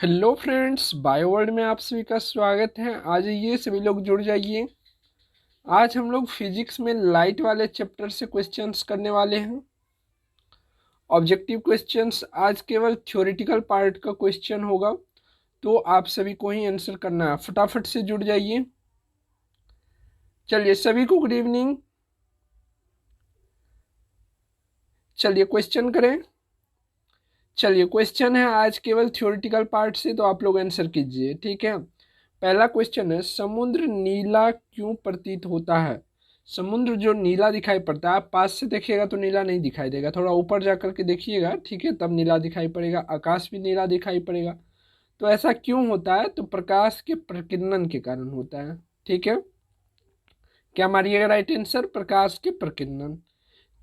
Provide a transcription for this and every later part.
Hello friends, bio world में आप सभी का स्वागत है। आज ये सभी लोग जुड़ जाइए। आज हम लोग फिजिक्स में लाइट वाले चैप्टर से क्वेश्चंस करने वाले हैं। ऑब्जेक्टिव क्वेश्चंस आज केवल थ्योरेटिकल पार्ट का क्वेश्चन होगा, तो आप सभी को ही आंसर करना है। फटाफट से जुड़ जाइए। चलिए सभी को गुड इवनिंग। चलिए क्वेश्चन करें। चलिए क्वेश्चन है आज केवल थ्योरेटिकल पार्ट से, तो आप लोग आंसर कीजिए, ठीक है। पहला क्वेश्चन है, समुद्र नीला क्यों प्रतीत होता है। समुद्र जो नीला दिखाई पड़ता है, आप पास से देखिएगा तो नीला नहीं दिखाई देगा, थोड़ा ऊपर जा करके देखिएगा, ठीक है, तब नीला दिखाई पड़ेगा। आकाश भी नीला दिखाई पड़ेगा। तो ऐसा क्यों होता है, तो प्रकाश के प्रकीर्णन के कारण होता है, ठीक है। क्या मारिएगा राइट आंसर, प्रकाश के प्रकीर्णन।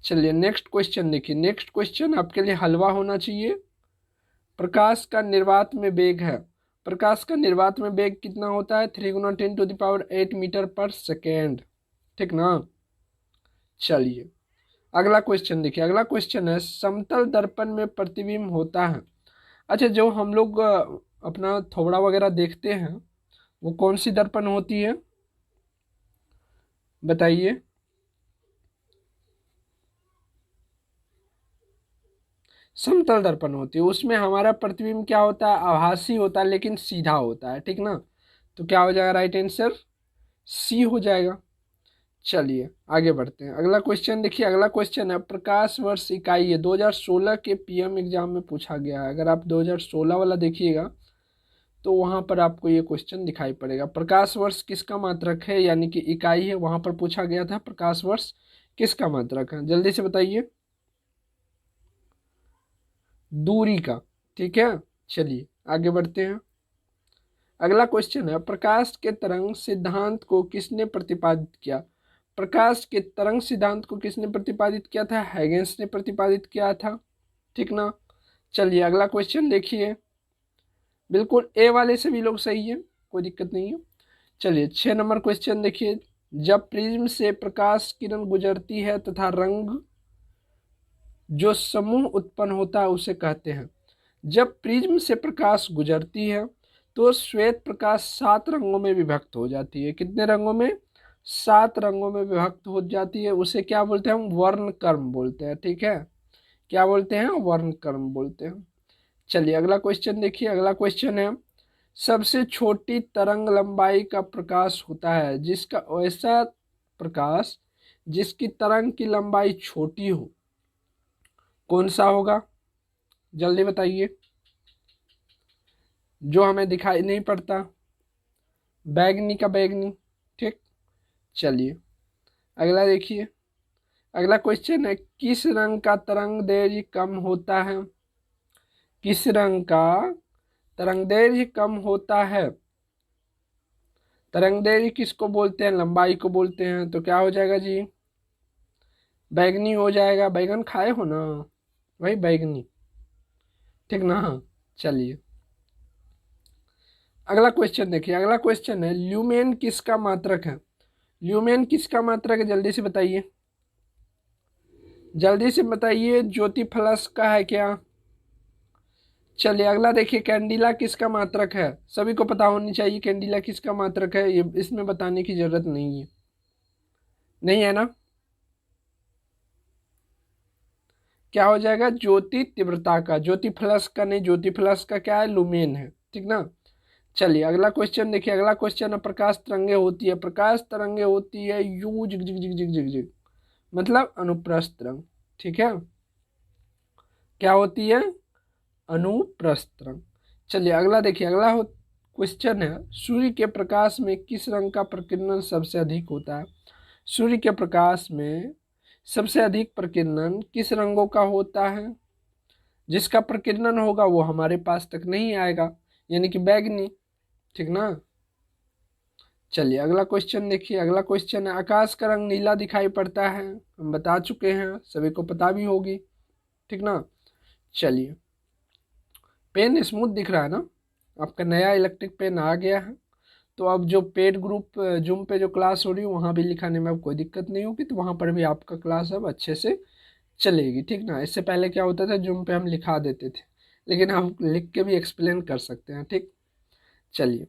चलिए नेक्स्ट क्वेश्चन देखिए। नेक्स्ट क्वेश्चन आपके लिए हलवा होना चाहिए। प्रकाश का निर्वात में वेग है। प्रकाश का निर्वात में वेग कितना होता है, 3 × 10⁸ मीटर पर सेकेंड, ठीक ना। चलिए अगला क्वेश्चन देखिए। अगला क्वेश्चन है, समतल दर्पण में प्रतिबिंब होता है। अच्छा, जो हम लोग अपना थोबड़ा वगैरह देखते हैं, वो कौन सी दर्पण होती है, बताइए। समतल दर्पण होती है, उसमें हमारा प्रतिबिंब क्या होता है, आभासी होता है, लेकिन सीधा होता है, ठीक ना। तो क्या हो जाएगा राइट आंसर, सी हो जाएगा। चलिए आगे बढ़ते हैं। अगला क्वेश्चन देखिए। अगला क्वेश्चन है, प्रकाश वर्ष इकाई है। 2016 के पीएम एग्जाम में पूछा गया है। अगर आप 2016 वाला देखिएगा तो वहां पर आपको ये क्वेश्चन दिखाई पड़ेगा। प्रकाश वर्ष किसका मात्रक है, यानी कि इकाई है, वहां पर पूछा गया था प्रकाश वर्ष किसका मात्रक है, जल्दी से बताइए। दूरी का, ठीक है। चलिए आगे बढ़ते हैं। अगला क्वेश्चन है, प्रकाश के तरंग सिद्धांत को किसने प्रतिपादित किया। प्रकाश के तरंग सिद्धांत को किसने प्रतिपादित किया था, हैगेंस ने प्रतिपादित किया था, ठीक ना। चलिए अगला क्वेश्चन देखिए। बिल्कुल ए वाले से भी लोग सही है, कोई दिक्कत नहीं है। चलिए 6 नंबर क्वेश्चन देखिए। जब प्रिज्म से प्रकाश किरण गुजरती है तथा रंग जो समूह उत्पन्न होता है उसे कहते हैं। जब प्रिज्म से प्रकाश गुजरती है तो श्वेत प्रकाश 7 रंगों में विभक्त हो जाती है। कितने रंगों में, 7 रंगों में विभक्त हो जाती है। उसे क्या बोलते हैं हम, वर्णक्रम बोलते हैं, ठीक है। क्या बोलते हैं, वर्णक्रम बोलते हैं। चलिए अगला क्वेश्चन देखिए। अगला क्वेश्चन है, सबसे छोटी तरंग लंबाई का प्रकाश होता है जिसका ऐसा प्रकाश जिसकी तरंग की लंबाई छोटी हो, कौन सा होगा, जल्दी बताइए। जो हमें दिखाई नहीं पड़ता, बैगनी का बैगनी, ठीक। चलिए अगला देखिए। अगला क्वेश्चन है, किस रंग का तरंग दैर्घ्य कम होता है। किस रंग का तरंग दैर्घ्य कम होता है। तरंग दैर्घ्य किसको बोलते हैं, लंबाई को बोलते हैं। तो क्या हो जाएगा जी, बैगनी हो जाएगा। बैगन खाए हो ना, वही बैगनी, ठीक ना। चलिए अगला क्वेश्चन देखिए। अगला क्वेश्चन है, ल्यूमेन किसका मात्रक है। ल्यूमेन किसका मात्रक है, जल्दी से बताइए। जल्दी से बताइए, ज्योति फ्लस का है क्या। चलिए अगला देखिए, कैंडिला किसका मात्रक है। सभी को पता होनी चाहिए कैंडिला किसका मात्रक है, ये इसमें बताने की जरूरत नहीं है, नहीं है ना। क्या हो जाएगा, ज्योति तीव्रता का। ज्योति फ्लस का नहीं, ज्योति फ्लस का क्या है, लुमेन है, ठीक ना। चलिए अगला क्वेश्चन देखिए। अगला क्वेश्चन है, प्रकाश तरंगे होती है। प्रकाश तरंगे होती है यू zig zig zig zig zig zig, मतलब अनुप्रस्थ तरंग, ठीक है। क्या होती है, अनुप्रस्थ तरंग। चलिए अगला देखिए। अगला क्वेश्चन है, सूर्य के प्रकाश में किस रंग का प्रकीर्णन सबसे अधिक होता है। सूर्य के प्रकाश में सबसे अधिक प्रकीर्णन किस रंगों का होता है। जिसका प्रकीर्णन होगा वो हमारे पास तक नहीं आएगा, यानी कि बैगनी, ठीक ना। चलिए अगला क्वेश्चन देखिए। अगला क्वेश्चन है, आकाश का रंग नीला दिखाई पड़ता है, हम बता चुके हैं, सभी को पता भी होगी, ठीक ना। चलिए पेन स्मूथ दिख रहा है ना, आपका नया इलेक्ट्रिक पेन आ गया है। तो अब जो पेड ग्रुप जूम पे जो क्लास हो रही है वहाँ भी लिखाने में अब कोई दिक्कत नहीं होगी, तो वहाँ पर भी आपका क्लास अब अच्छे से चलेगी, ठीक ना। इससे पहले क्या होता था, जूम पे हम लिखा देते थे, लेकिन आप लिख के भी एक्सप्लेन कर सकते हैं। ठीक, चलिए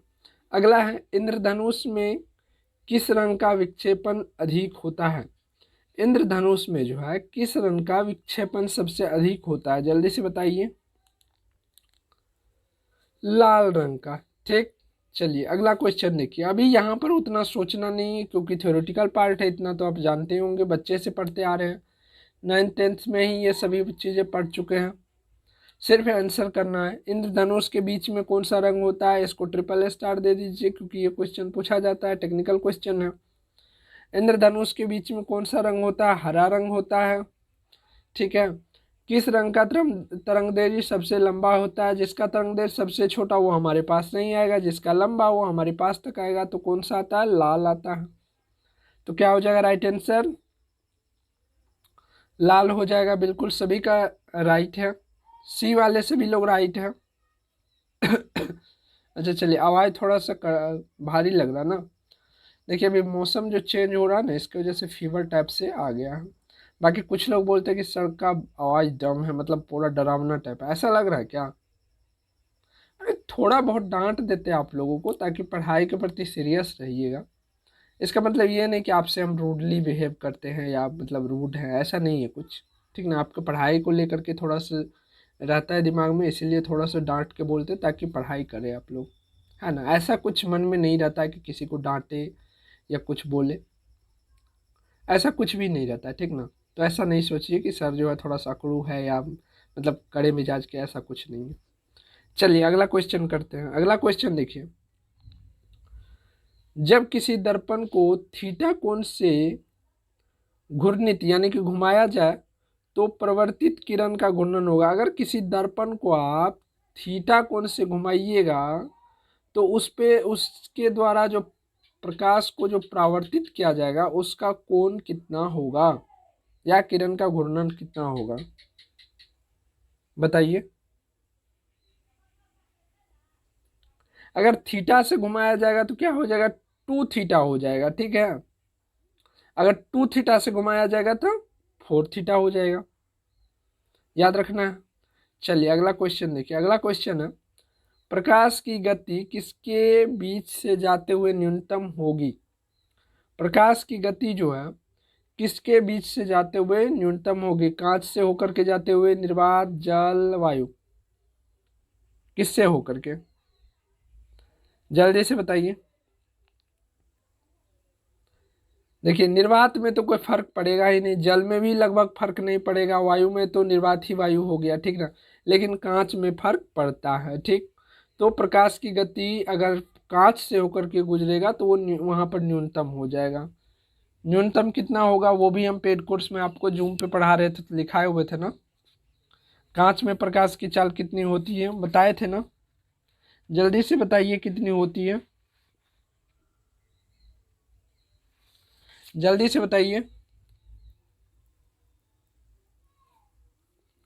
अगला है, इंद्रधनुष में किस रंग का विक्षेपण अधिक होता है? इंद्रधनुष में जो है किस रंग का विक्षेपण सबसे अधिक होता है? जल्दी से बताइए। लाल रंग का। ठीक, चलिए अगला क्वेश्चन देखिए। अभी यहाँ पर उतना सोचना नहीं है क्योंकि थ्योरेटिकल पार्ट है, इतना तो आप जानते होंगे, बच्चे से पढ़ते आ रहे हैं, 9th-10th में ही ये सभी चीज़ें पढ़ चुके हैं। सिर्फ आंसर करना है। इंद्रधनुष के बीच में कौन सा रंग होता है? इसको ट्रिपल स्टार दे दीजिए क्योंकि ये क्वेश्चन पूछा जाता है, टेक्निकल क्वेश्चन है। इंद्रधनुष के बीच में कौन सा रंग होता है? हरा रंग होता है। ठीक है। किस रंग का तरंगदैर्घ्य सबसे लंबा होता है? जिसका तरंगदैर्घ्य सबसे छोटा वो हमारे पास नहीं आएगा, जिसका लंबा वो हमारे पास तक आएगा। तो कौन सा आता है? लाल आता है। तो क्या हो जाएगा राइट आंसर? लाल हो जाएगा। बिल्कुल सभी का राइट है, सी वाले सभी लोग राइट है। अच्छा चलिए, आवाज़ थोड़ा सा भारी लग रहा ना, देखिए अभी मौसम जो चेंज हो रहा है ना, इसकी वजह से फीवर टाइप से आ गया है। बाकी कुछ लोग बोलते हैं कि सर का आवाज़ डम है, मतलब पूरा डरावना टाइप है, ऐसा लग रहा है क्या? अरे थोड़ा बहुत डांट देते हैं आप लोगों को ताकि पढ़ाई के प्रति सीरियस रहिएगा। इसका मतलब ये नहीं कि आपसे हम रूडली बिहेव करते हैं या मतलब रूड है, ऐसा नहीं है कुछ। ठीक ना, आपको पढ़ाई को लेकर के थोड़ा सा रहता है दिमाग में, इसीलिए थोड़ा सा डांट के बोलते ताकि पढ़ाई करें आप लोग, है ना। ऐसा कुछ मन में नहीं रहता है कि किसी को डांटे या कुछ बोले, ऐसा कुछ भी नहीं रहता है। ठीक ना, तो ऐसा नहीं सोचिए कि सर जो है थोड़ा सा अकड़ू है या मतलब कड़े मिजाज के, ऐसा कुछ नहीं है। चलिए अगला क्वेश्चन करते हैं। अगला क्वेश्चन देखिए, जब किसी दर्पण को थीटा कोण से घूर्णित यानी कि घुमाया जाए तो प्रवर्तित किरण का घूर्णन होगा। अगर किसी दर्पण को आप थीटा कोण से घुमाइएगा तो उस पे उसके द्वारा जो प्रकाश को जो परावर्तित किया जाएगा उसका कोण कितना होगा, या किरण का घूर्णन कितना होगा, बताइए। अगर थीटा से घुमाया जाएगा तो क्या हो जाएगा? 2 थीटा हो जाएगा। ठीक है, अगर 2 थीटा से घुमाया जाएगा तो 4 थीटा हो जाएगा, याद रखना है। चलिए अगला क्वेश्चन देखिए। अगला क्वेश्चन है, प्रकाश की गति किसके बीच से जाते हुए न्यूनतम होगी? प्रकाश की गति जो है किसके बीच से जाते हुए न्यूनतम होगी? कांच से होकर के जाते हुए, निर्वात, जल, वायु, किससे होकर के? जल्दी से बताइए। देखिए निर्वात में तो कोई फर्क पड़ेगा ही नहीं, जल में भी लगभग फर्क नहीं पड़ेगा, वायु में तो निर्वात ही वायु हो गया। ठीक ना, लेकिन कांच में फर्क पड़ता है। ठीक, तो प्रकाश की गति अगर कांच से होकर के गुजरेगा तो वो वहाँ पर न्यूनतम हो जाएगा। न्यूनतम कितना होगा वो भी हम पेड कोर्स में आपको जूम पे पढ़ा रहे थे, तो लिखाए हुए थे ना। कांच में प्रकाश की चाल कितनी होती है बताए थे ना, जल्दी से बताइए कितनी होती है, जल्दी से बताइए।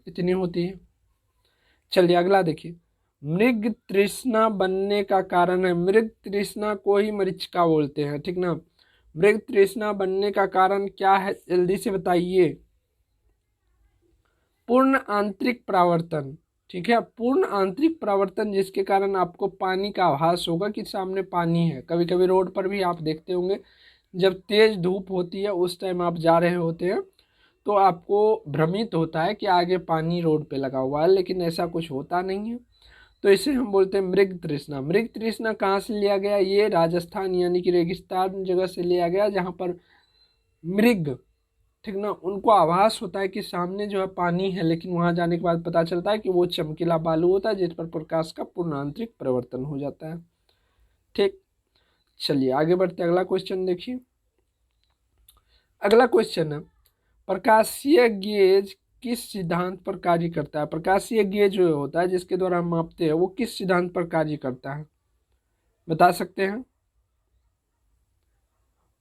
इतनी होती है। चलिए अगला देखिए, मृग तृष्णा बनने का कारण है। मृग तृष्णा को ही मरीचिका बोलते हैं। ठीक ना, मृग तृष्णा बनने का कारण क्या है, जल्दी से बताइए। पूर्ण आंतरिक परावर्तन। ठीक है, पूर्ण आंतरिक परावर्तन, जिसके कारण आपको पानी का आभास होगा कि सामने पानी है। कभी कभी रोड पर भी आप देखते होंगे, जब तेज धूप होती है उस टाइम आप जा रहे होते हैं तो आपको भ्रमित होता है कि आगे पानी रोड पे लगा हुआ है, लेकिन ऐसा कुछ होता नहीं है। तो इसे हम बोलते हैं मृग तृष्णा। मृग तृष्णा कहाँ से लिया गया? ये राजस्थान यानी कि रेगिस्तान जगह से लिया गया, जहाँ पर मृग, ठीक ना, उनको आभास होता है कि सामने जो है पानी है, लेकिन वहां जाने के बाद पता चलता है कि वो चमकीला बालू होता है जिस पर प्रकाश का पूर्ण आंतरिक परिवर्तन हो जाता है। ठीक, चलिए आगे बढ़ते, अगला क्वेश्चन देखिए। अगला क्वेश्चन है, प्रकाशीय गेज किस सिद्धांत पर कार्य करता है? प्रकाशीय गेज जो होता है जिसके द्वारा हम मापते हैं वो किस सिद्धांत पर कार्य करता है, बता सकते हैं?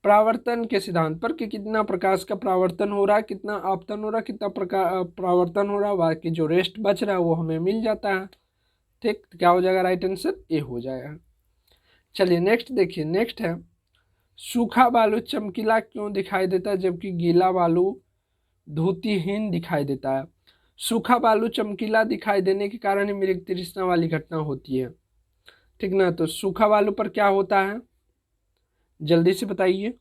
परावर्तन के सिद्धांत पर, कि कितना प्रकाश का परावर्तन हो रहा है, कितना आपतन हो रहा है, कितना परावर्तन हो रहा है, बाकी जो रेस्ट बच रहा है वो हमें मिल जाता है। ठीक, तो क्या हो जाएगा राइट आंसर? ए हो जाएगा। चलिए नेक्स्ट देखिए। नेक्स्ट है, सूखा बालू चमकीला क्यों दिखाई देता है जबकि गीला बालू धूतिहीन दिखाई देता है? सूखा बालू चमकीला दिखाई देने के कारण ही मृग तृष्णा वाली घटना होती है, ठीक ना। तो सूखा बालू पर क्या होता है, जल्दी से बताइए।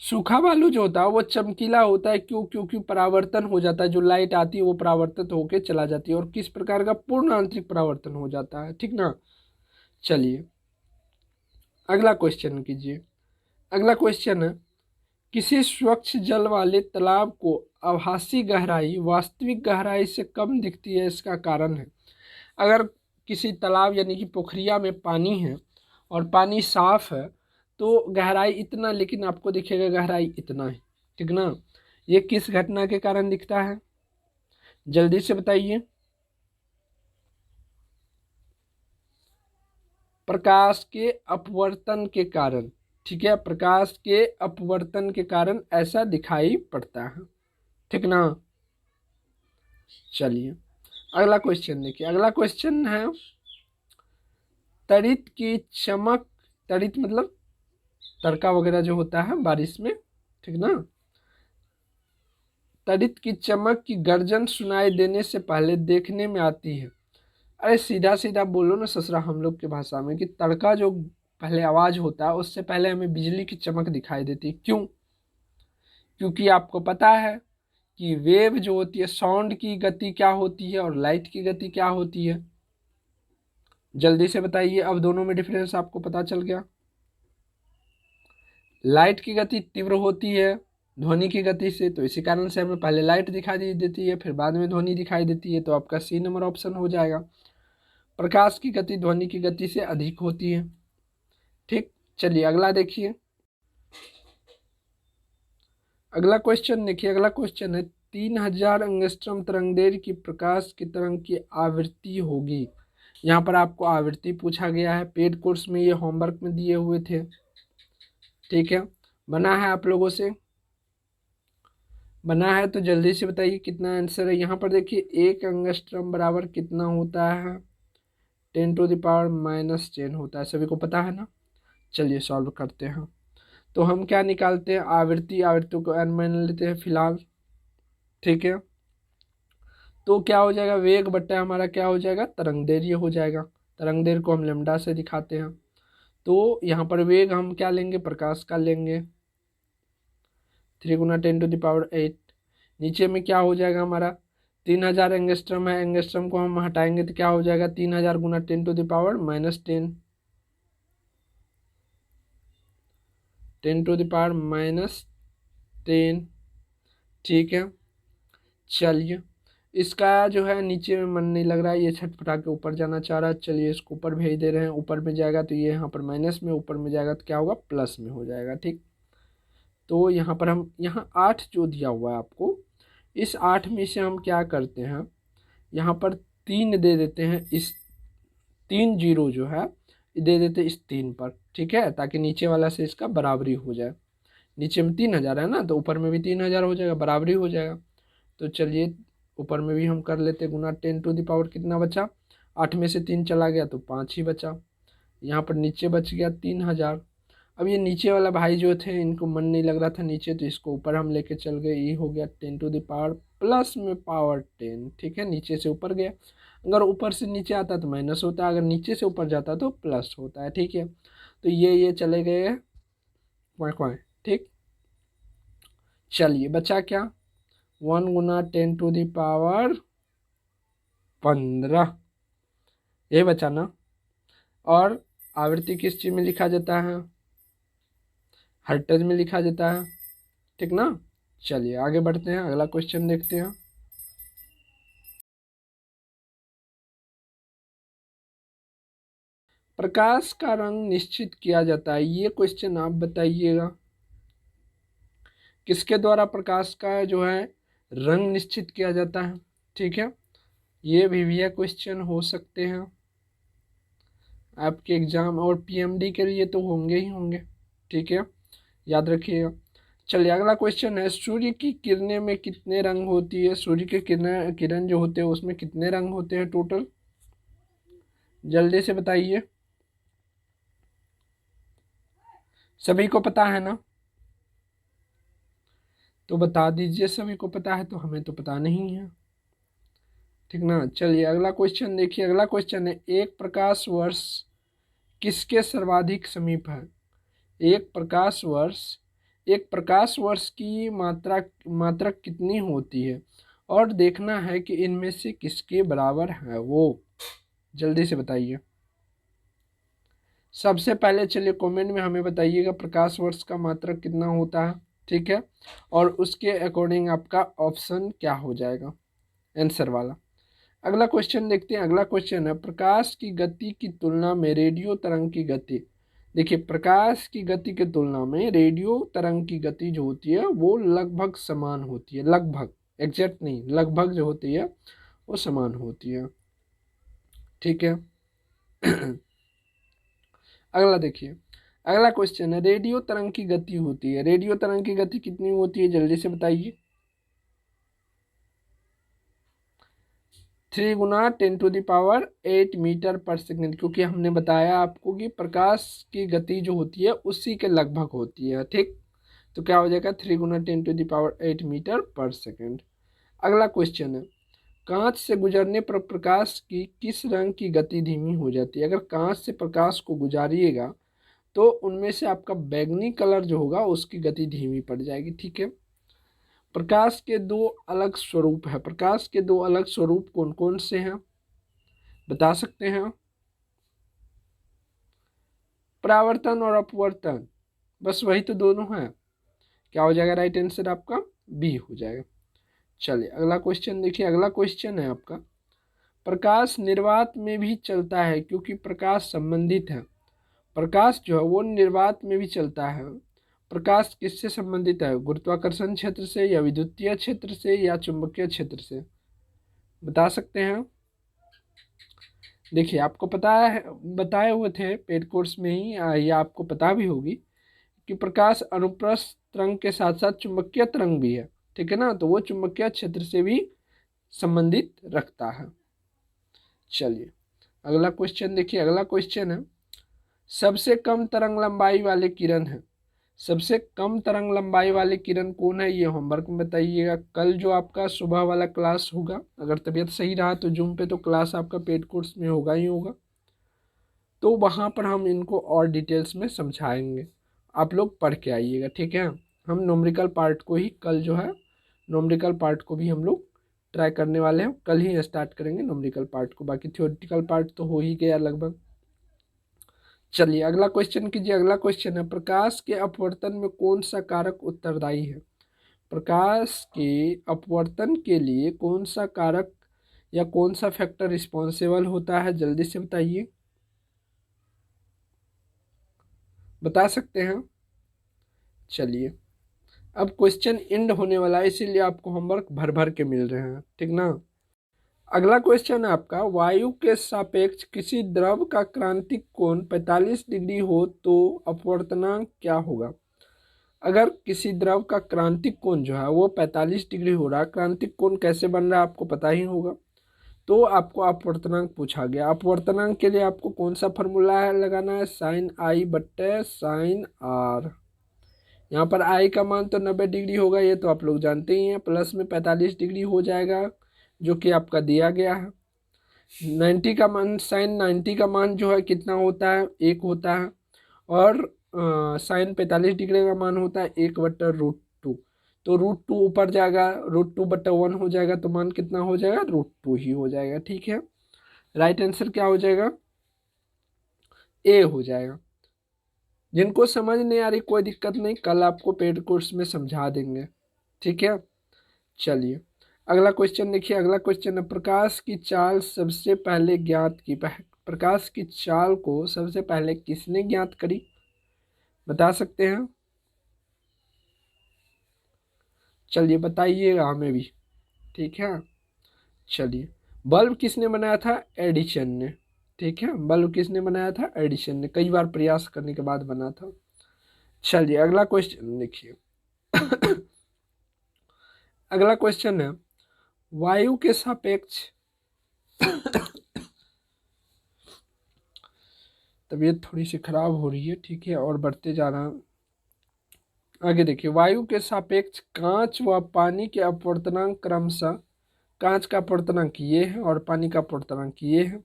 सूखा बालू जो होता है वो चमकीला होता है, क्यों? क्योंकि परावर्तन हो जाता है, जो लाइट आती है वो परावर्तित होकर चला जाती है, और किस प्रकार का पूर्ण आंतरिक परावर्तन हो जाता है, ठीक ना। चलिए अगला क्वेश्चन कीजिए। अगला क्वेश्चन है, किसी स्वच्छ जल वाले तालाब को आभासी गहराई वास्तविक गहराई से कम दिखती है, इसका कारण है। अगर किसी तालाब यानी कि पोखरिया में पानी है और पानी साफ है तो गहराई इतना, लेकिन आपको दिखेगा गहराई इतना है, ठीक ना। ये किस घटना के कारण दिखता है, जल्दी से बताइए। प्रकाश के अपवर्तन के कारण, ठीक है, प्रकाश के अपवर्तन के कारण ऐसा दिखाई पड़ता है, ठीक ना। चलिए अगला क्वेश्चन देखिए। अगला क्वेश्चन है, तड़ित की चमक, तड़ित मतलब तड़का वगैरह जो होता है बारिश में, ठीक ना। तड़ित की चमक की गर्जन सुनाई देने से पहले देखने में आती है। अरे सीधा सीधा बोलो ना ससुरा हम लोग की भाषा में, कि तड़का जो पहले आवाज होता है उससे पहले हमें बिजली की चमक दिखाई देती है, क्यों? क्योंकि आपको पता है कि वेव जो होती है, साउंड की गति क्या होती है और लाइट की गति क्या होती है, जल्दी से बताइए। अब दोनों में डिफरेंस आपको पता चल गया। लाइट की गति तीव्र होती है ध्वनि की गति से, तो इसी कारण से हमें पहले लाइट दिखाई देती है, फिर बाद में ध्वनि दिखाई देती है, तो आपका सी नंबर ऑप्शन हो जाएगा। प्रकाश की गति ध्वनि की गति से अधिक होती है, ठीक। चलिए अगला देखिए। अगला क्वेश्चन देखिए। अगला क्वेश्चन है, 3000 एंगस्ट्रॉम तरंगदैर्घ्य की प्रकाश की तरंग की आवृत्ति होगी। यहाँ पर आपको आवृत्ति पूछा गया है, पेड कोर्स में ये होमवर्क में दिए हुए थे, ठीक है। बना है आप लोगों से, बना है तो जल्दी से बताइए कितना आंसर है। यहाँ पर देखिए 1 एंगस्ट्रॉम बराबर कितना होता है, 10⁻⁻10 होता है, सभी को पता है ना। चलिए सॉल्व करते हैं। तो हम क्या निकालते हैं, आवृत्ति, आवृत्ति को n मान लेते हैं फिलहाल, ठीक है। तो क्या हो जाएगा, वेग बट्टा हमारा क्या हो जाएगा, तरंगदैर्घ्य हो जाएगा। तरंगदैर्घ्य को हम लैम्डा से दिखाते हैं। तो यहाँ पर वेग हम क्या लेंगे, प्रकाश का लेंगे, 3 × 10⁸। नीचे में क्या हो जाएगा हमारा, 3000 एंगस्ट्रम है, एंगस्ट्रम को हम हटाएंगे तो क्या हो जाएगा, 3000 × 10⁻−10, 10⁻−10, ठीक है। चलिए इसका जो है नीचे में मन नहीं लग रहा है, ये छटपटा के ऊपर जाना चाह रहा है। चलिए इसको ऊपर भेज दे रहे हैं, ऊपर में जाएगा तो ये यहाँ पर माइनस में, ऊपर में जाएगा तो क्या होगा, प्लस में हो जाएगा, ठीक। तो यहाँ पर हम, यहाँ 8 जो दिया हुआ है आपको, इस 8 में से हम क्या करते हैं, यहाँ पर 3 दे देते हैं, इस 3 जीरो जो है दे देते इस 3 पर, ठीक है, ताकि नीचे वाला से इसका बराबरी हो जाए। नीचे में 3000 है ना, तो ऊपर में भी 3000 हो जाएगा, बराबरी हो जाएगा। तो चलिए ऊपर में भी हम कर लेते, गुना 10⁻, कितना बचा, 8 में से 3 चला गया तो 5 ही बचा। यहाँ पर नीचे बच गया 3000। अब ये नीचे वाला भाई जो थे इनको मन नहीं लग रहा था नीचे, तो इसको ऊपर हम लेके चल गए, ये हो गया 10⁻, प्लस में पावर 10, ठीक है। नीचे से ऊपर गया, अगर ऊपर से नीचे आता तो माइनस होता, अगर नीचे से ऊपर जाता तो प्लस होता है, ठीक है। तो ये चले गए क्वां, ठीक। चलिए बचा क्या, 1 × 10⁻15, ये बचा ना। और आवृत्ति किस चीज में लिखा जाता है, हर्ट्ज में लिखा जाता है, ठीक ना। चलिए आगे बढ़ते हैं, अगला क्वेश्चन देखते हैं। प्रकाश का रंग निश्चित किया जाता है, ये क्वेश्चन आप बताइएगा, किसके द्वारा प्रकाश का जो है रंग निश्चित किया जाता है, ठीक है। ये भी भैया क्वेश्चन हो सकते हैं आपके एग्जाम और पीएमडी के लिए तो होंगे ही होंगे, ठीक है, याद रखिएगा। चलिए अगला क्वेश्चन है, सूर्य की किरणें में कितने रंग होती है, सूर्य के किरण जो होते हैं उसमें कितने रंग होते हैं टोटल, जल्दी से बताइए, सभी को पता है ना। तो बता दीजिए, सभी को पता है तो हमें तो पता नहीं है, ठीक ना। चलिए अगला क्वेश्चन देखिए, अगला क्वेश्चन है एक प्रकाश वर्ष किसके सर्वाधिक समीप है। एक प्रकाश वर्ष, एक प्रकाश वर्ष की मात्रा कितनी होती है, और देखना है कि इनमें से किसके बराबर है वो। जल्दी से बताइए। सबसे पहले चलिए कमेंट में हमें बताइएगा प्रकाश वर्ष का मात्रक कितना होता है, ठीक है, और उसके अकॉर्डिंग आपका ऑप्शन क्या हो जाएगा आंसर वाला। अगला क्वेश्चन देखते हैं। अगला क्वेश्चन है प्रकाश की गति की तुलना में रेडियो तरंग की गति। देखिए प्रकाश की गति की तुलना में रेडियो तरंग की गति जो होती है वो लगभग समान होती है, लगभग, एग्जैक्ट नहीं, लगभग जो होती है वो समान होती है, ठीक है। अगला देखिए, अगला क्वेश्चन है रेडियो तरंग की गति होती है, रेडियो तरंग की गति कितनी होती है, जल्दी से बताइए। 3 × 10⁸ मीटर पर सेकेंड, क्योंकि हमने बताया आपको कि प्रकाश की गति जो होती है उसी के लगभग होती है, ठीक। तो क्या हो जाएगा 3 × 10⁸ मीटर पर सेकेंड। अगला क्वेश्चन है कांच से गुजरने पर प्रकाश की किस रंग की गति धीमी हो जाती है। अगर कांच से प्रकाश को गुजारिएगा तो उनमें से आपका बैगनी कलर जो होगा उसकी गति धीमी पड़ जाएगी, ठीक है। प्रकाश के दो अलग स्वरूप है, प्रकाश के दो अलग स्वरूप कौन कौन से हैं, बता सकते हैं। परावर्तन और अपवर्तन, बस वही तो दोनों हैं। क्या हो जाएगा राइट आंसर आपका बी हो जाएगा। चलिए अगला क्वेश्चन देखिए, अगला क्वेश्चन है आपका प्रकाश निर्वात में भी चलता है, क्योंकि प्रकाश संबंधित है, प्रकाश जो है वो निर्वात में भी चलता है। प्रकाश किससे संबंधित है, गुरुत्वाकर्षण क्षेत्र से या विद्युतीय क्षेत्र से या चुंबकीय क्षेत्र से, बता सकते हैं। देखिए आपको पता है, बताए हुए थे पेड कोर्स में ही, या आपको पता भी होगी कि प्रकाश अनुप्रस्थ तरंग के साथ साथ चुंबकीय तरंग भी है, ठीक है ना, तो वो चुंबकीय क्षेत्र से भी संबंधित रखता है। चलिए अगला क्वेश्चन देखिए, अगला क्वेश्चन है सबसे कम तरंग लंबाई वाले किरण है, सबसे कम तरंग लंबाई वाले किरण कौन है, ये होमवर्क में बताइएगा। कल जो आपका सुबह वाला क्लास होगा, अगर तबीयत सही रहा तो जूम पे तो क्लास आपका पेड कोर्स में होगा ही होगा, तो वहाँ पर हम इनको और डिटेल्स में समझाएंगे, आप लोग पढ़ के आइएगा, ठीक है। हम न्यूमेरिकल पार्ट को ही कल जो है, न्यूमेरिकल पार्ट को भी हम लोग ट्राई करने वाले हैं, कल ही स्टार्ट करेंगे न्यूमेरिकल पार्ट को, बाकी थ्योरेटिकल पार्ट तो हो ही गया लगभग। चलिए अगला क्वेश्चन कीजिए, अगला क्वेश्चन है प्रकाश के अपवर्तन में कौन सा कारक उत्तरदायी है। प्रकाश के अपवर्तन के लिए कौन सा कारक या कौन सा फैक्टर रिस्पॉन्सिबल होता है, जल्दी से बताइए, बता सकते हैं। चलिए अब क्वेश्चन एंड होने वाला है, इसीलिए आपको होमवर्क भर भर के मिल रहे हैं, ठीक ना। अगला क्वेश्चन है आपका वायु के सापेक्ष किसी द्रव का क्रांतिक कोण 45 डिग्री हो तो अपवर्तनांक क्या होगा। अगर किसी द्रव का क्रांतिक कोण जो है वो 45 डिग्री हो रहा है, क्रांतिक कोण कैसे बन रहा है आपको पता ही होगा, तो आपको अपवर्तनांक पूछा गया। अपवर्तनांक के लिए आपको कौन सा फॉर्मूला है लगाना है, साइन आई बट्टे साइन आर। यहाँ पर आई का मान तो 90 डिग्री होगा, ये तो आप लोग जानते ही हैं, प्लस में 45 डिग्री हो जाएगा जो कि आपका दिया गया है। 90 का मान, साइन 90 का मान जो है कितना होता है, 1 होता है, और साइन 45 डिग्री का मान होता है 1/√2, तो √2 ऊपर जाएगा, √2/1 हो जाएगा, तो मान कितना हो जाएगा, √2 ही हो जाएगा, ठीक है। राइट आंसर क्या हो जाएगा, ए हो जाएगा। जिनको समझ नहीं आ रही कोई दिक्कत नहीं, कल आपको पेड कोर्स में समझा देंगे, ठीक है। चलिए अगला क्वेश्चन देखिए, अगला क्वेश्चन है प्रकाश की चाल सबसे पहले ज्ञात की, प्रकाश की चाल को सबसे पहले किसने ज्ञात करी, बता सकते हैं। चलिए बताइएगा हमें भी, ठीक है। चलिए बल्ब किसने बनाया था, एडिसन ने, ठीक है, बल्ब किसने बनाया था, एडिसन ने, कई बार प्रयास करने के बाद बना था। चलिए अगला क्वेश्चन देखिए। अगला क्वेश्चन है वायु के सापेक्ष तबीयत थोड़ी सी खराब हो रही है, ठीक है, और बढ़ते जा रहा आगे देखिए, वायु के सापेक्ष कांच व पानी के अपवर्तनांक क्रमशः, कांच का अपवर्तनांक ये है और पानी का अपवर्तनांक ये है।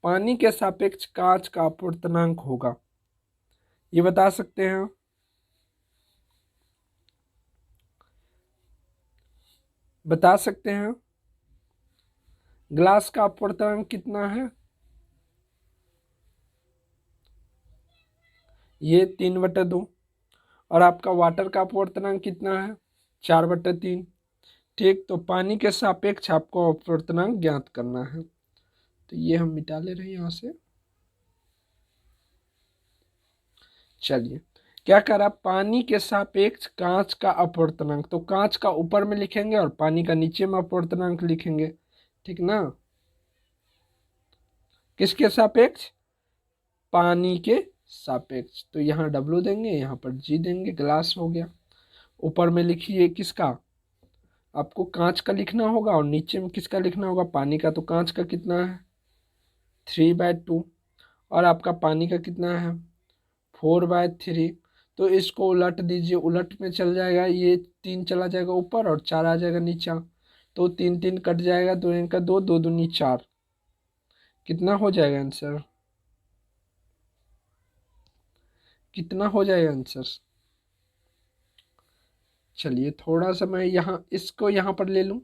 पानी के सापेक्ष कांच का अपवर्तनांक होगा, ये बता सकते हैं? बता सकते हैं? ग्लास का अपवर्तनांक कितना है? ये 3/2। और आपका वाटर का अपवर्तनांक कितना है? 4/3। ठीक, तो पानी के सापेक्ष आपको अपवर्तनांक ज्ञात करना है, तो ये हम मिटा ले रहे हैं यहाँ से। चलिए, क्या करा, पानी के सापेक्ष कांच का अपवर्तनांक, तो कांच का ऊपर में लिखेंगे और पानी का नीचे में अपवर्तनांक लिखेंगे, ठीक ना? किसके सापेक्ष? पानी के सापेक्ष, तो यहाँ W देंगे, यहाँ पर G देंगे, ग्लास हो गया। ऊपर में लिखिए किसका, आपको कांच का लिखना होगा, और नीचे में किसका लिखना होगा, पानी का। तो कांच का कितना है? 3/2। और आपका पानी का कितना है? 4/3। तो इसको उलट दीजिए, उलट में चल जाएगा, ये 3 चला जाएगा ऊपर और 4 आ जाएगा नीचा, तो 3 3 कट जाएगा, 2 इनका 2, 2 दूनी 4। कितना हो जाएगा आंसर? कितना हो जाएगा आंसर? चलिए, थोड़ा सा मैं यहाँ इसको यहाँ पर ले लूँ,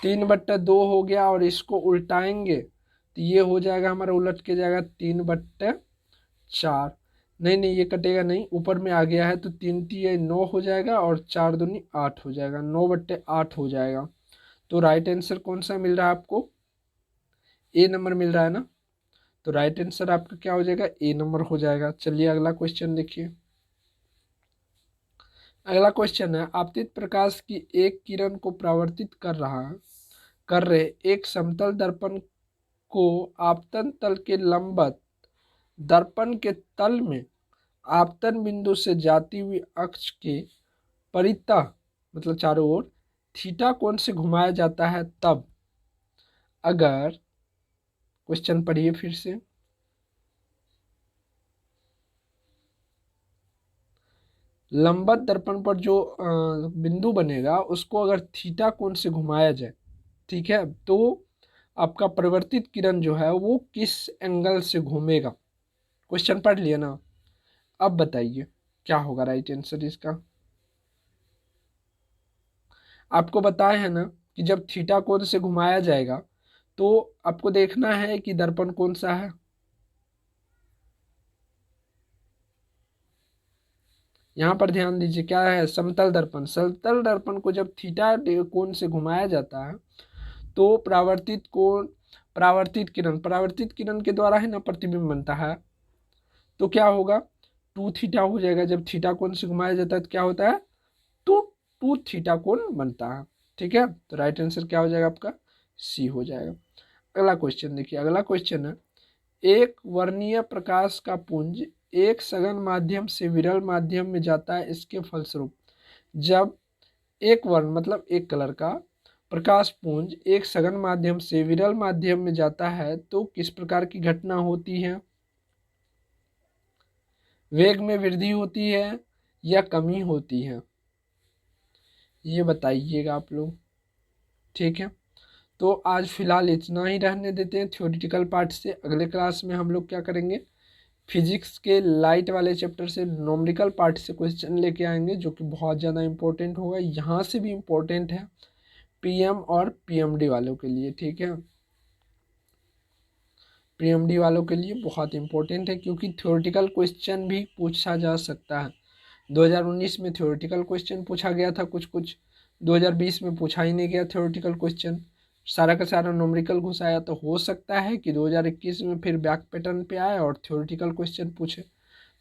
3/2 हो गया, और इसको उल्टाएंगे तो ये हो जाएगा हमारा, उलट के जाएगा 3/4। नहीं नहीं, ये कटेगा नहीं, ऊपर में आ गया है, तो 3 3 9 हो जाएगा, और 4 दूनी 8 हो जाएगा, 9/8 हो जाएगा। तो राइट आंसर कौन सा मिल रहा है आपको? ए नंबर मिल रहा है ना? तो राइट आंसर आपका क्या हो जाएगा? ए नंबर हो जाएगा। चलिए, अगला क्वेश्चन देखिए। अगला क्वेश्चन है, आपतित प्रकाश की एक किरण को परावर्तित कर रहे एक समतल दर्पण को आपतन तल के लंबवत दर्पण के तल में आपतन बिंदु से जाती हुई अक्ष के परितः, मतलब चारों ओर, थीटा कोण से घुमाया जाता है, तब अगर, क्वेश्चन पढ़िए फिर से, लंबवत दर्पण पर जो बिंदु बनेगा उसको अगर थीटा कोण से घुमाया जाए, ठीक है, तो आपका परिवर्तित किरण जो है वो किस एंगल से घूमेगा? क्वेश्चन पढ़ लिया ना? अब बताइए क्या होगा राइट आंसर इसका? आपको बताया है ना कि जब थीटा कोण से घुमाया जाएगा तो आपको देखना है कि दर्पण कौन सा है। यहाँ पर ध्यान दीजिए, क्या है? समतल दर्पण। समतल दर्पण को जब थीटा कोण से घुमाया जाता है तो परावर्तित किरण के द्वारा है ना प्रतिबिंब बनता है, तो क्या होगा? 2 थीटा हो जाएगा। जब थीटा कोण से घुमाया जाता है तो क्या होता है? 2 थीटा कोण बनता है, ठीक है। तो राइट आंसर क्या हो जाएगा आपका? सी हो जाएगा। अगला क्वेश्चन देखिए, अगला क्वेश्चन है, एक वर्णीय प्रकाश का पुंज एक सघन माध्यम से विरल माध्यम में जाता है, इसके फलस्वरूप जब एक वर्ण, मतलब एक कलर का प्रकाश पुंज एक सघन माध्यम से विरल माध्यम में जाता है तो किस प्रकार की घटना होती है? वेग में वृद्धि होती है या कमी होती है, ये बताइएगा आप लोग, ठीक है। तो आज फिलहाल इतना ही रहने देते हैं थ्योरेटिकल पार्ट से। अगले क्लास में हम लोग क्या करेंगे, फिजिक्स के लाइट वाले चैप्टर से नॉमेरिकल पार्ट से क्वेश्चन लेके आएंगे, जो कि बहुत ज़्यादा इंपॉर्टेंट होगा। यहाँ से भी इम्पोर्टेंट है पीएम और पीएमडी वालों के लिए, ठीक है। पीएमडी वालों के लिए बहुत इंपॉर्टेंट है, क्योंकि थ्योरेटिकल क्वेश्चन भी पूछा जा सकता है। 2019 में थ्योरेटिकल क्वेश्चन पूछा गया था कुछ कुछ, 2020 में पूछा ही नहीं गया थ्योरेटिकल क्वेश्चन, सारा का सारा न्यूमेरिकल घुसाया। तो हो सकता है कि 2021 में फिर बैक पैटर्न पे आए और थ्योरेटिकल क्वेश्चन पूछे।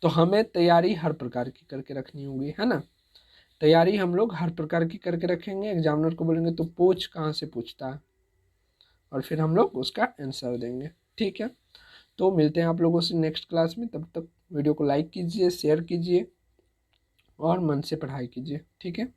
तो हमें तैयारी हर प्रकार की करके रखनी होगी, है ना। तैयारी हम लोग हर प्रकार की करके रखेंगे, एग्जामिनर को बोलेंगे तो पूछ कहाँ से पूछता है, और फिर हम लोग उसका आंसर देंगे, ठीक है। तो मिलते हैं आप लोगों से नेक्स्ट क्लास में। तब तक वीडियो को लाइक कीजिए, शेयर कीजिए और मन से पढ़ाई कीजिए, ठीक है।